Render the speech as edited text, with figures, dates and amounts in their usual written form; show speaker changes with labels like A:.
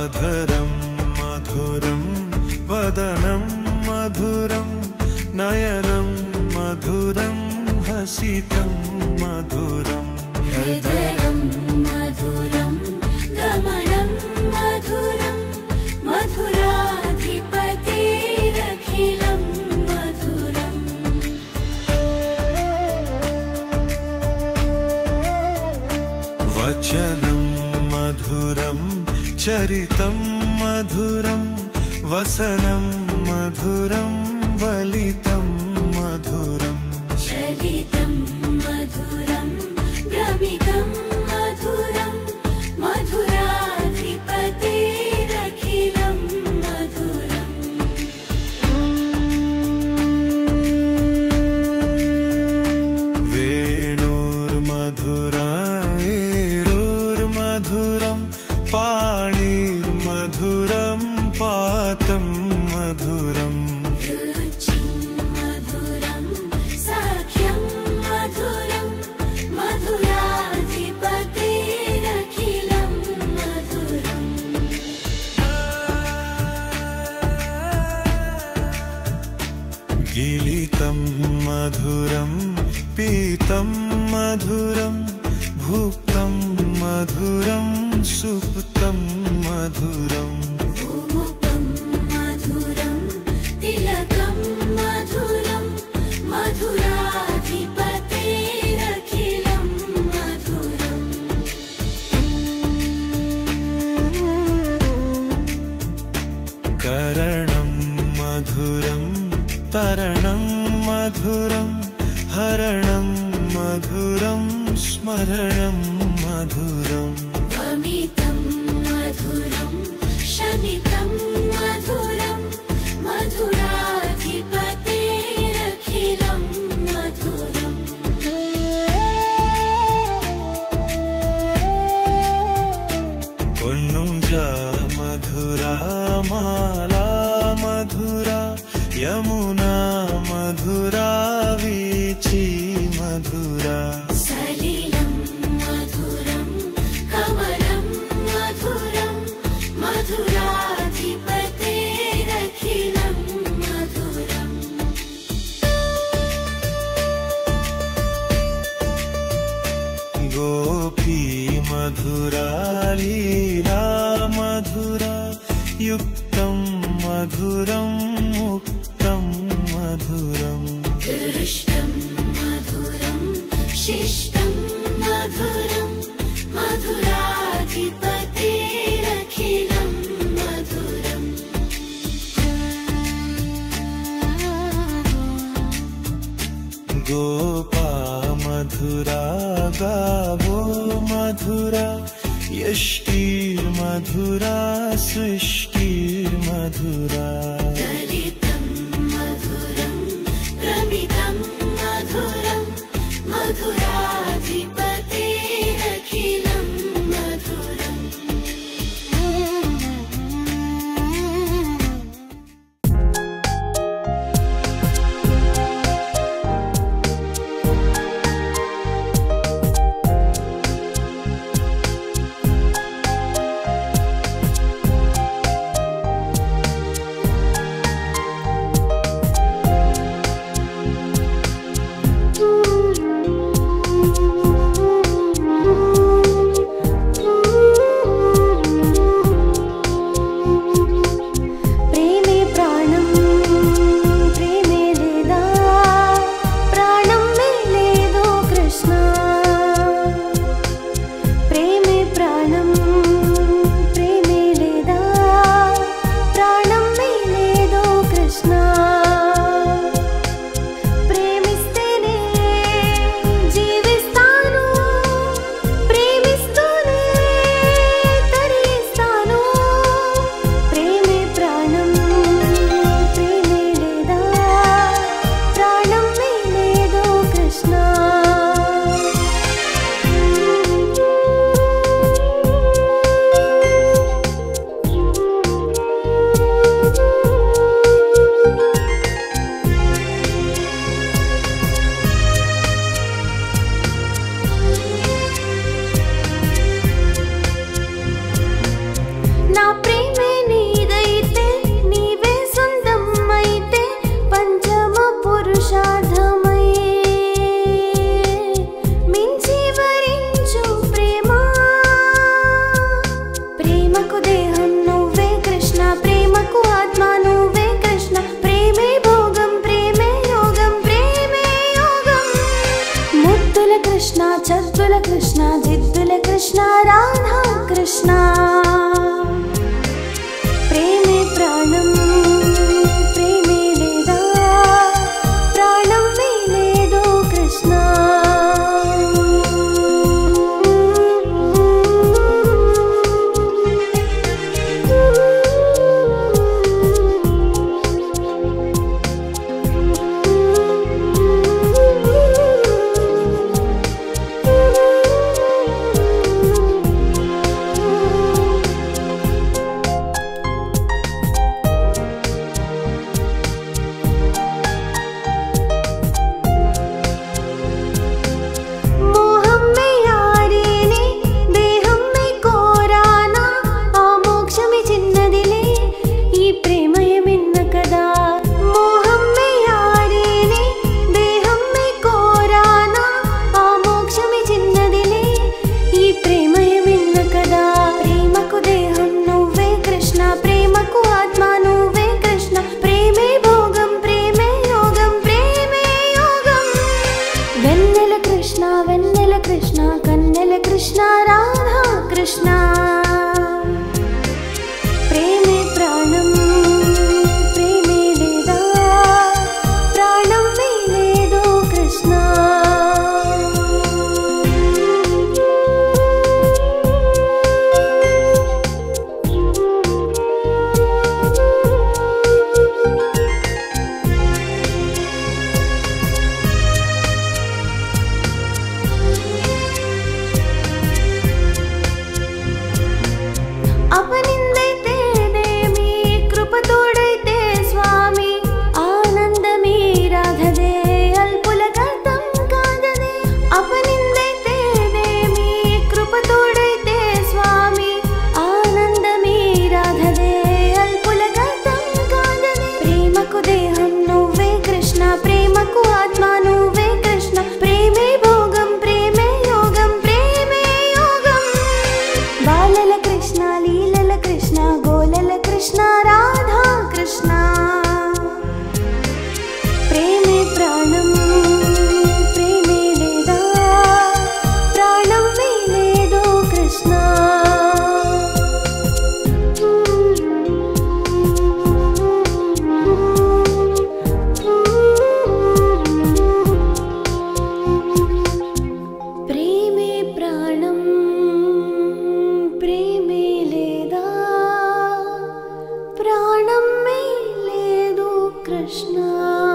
A: आधरं मधुरं वदनं मधुरं नयनं मधुरं हसितं मधुरं
B: हृदयं मधुरं गमनं मधुरं मधुराधिपतेरखिलं मधुरम्
A: वचनं मधुरं चरितं मधुरं वसनं मधुरं वलितं मधुरं
B: चलितं मधुरं भ्रमितं मधुरं मधुराधिपतेरखिलं मधुरम्
A: वेणुर्मधुरैरुर्मधुरं पाणिर्मधुरं पातं मधुरम्
B: रुचिं मधुरं साख्यं मधुरं मधुराधिपतेरखिलं मधुरम्
A: गिलितं मधुरं पीतं मधुरं भुक्तं मधुरं सुप्तं मधुरम्
B: भूमुखं मधुरं तिलकं मधुरं मधुराधिपतेरखिलं मधुरम्
A: करणं मधुरं तरणं मधुरं हरणं मधुरं स्मरणं मधुरम्
B: वमितं मधुरं शमितं मधुरं मधुराधिपतेरखिलं मधुरम्
A: कुन्नुजा मधुरा माला मधुरा यमुना मधुरा वीची मधुरा
B: सलिलं मधुरं कमलं मधुरं मधुराधिपतेरखिलं मधुरम्
A: गोपी मधुरा लीला मधुरा युक्तं मधुरं मुक्तं मधुरम्
B: दृष्टं मधुरं शिष्टं मधुरं मधुराधिपतेरखिलं मधुरम्
A: गोपा मधुरा गावो मधुरा यष्टिर्मधुरा सृष्टिर्मधुरा
B: दलितं मधुरं भ्रमितं मधुरं मधुराधिपतेरखिलं मधुरम् కృష్ణ జిద్దుల కృష్ణ రాధా కృష్ణ ప్రేమే ప్రాణం ప్రేమే లేదా ప్రాణం లేదో కృష్ణ कृष्ण कन्नल कृष्ण राधा कृष्ण प्रेमे प्राणं प्रेमे लेदा प्राणं लेदो कृष्ण कृष्ण राधा कृष्ण प्रेमे प्राणं प्रेमे लेदा प्राणं लेदो कृष्ण प्रेमे प्राणं प्रेमे लेदा प्राणं लेदो कृष्ण।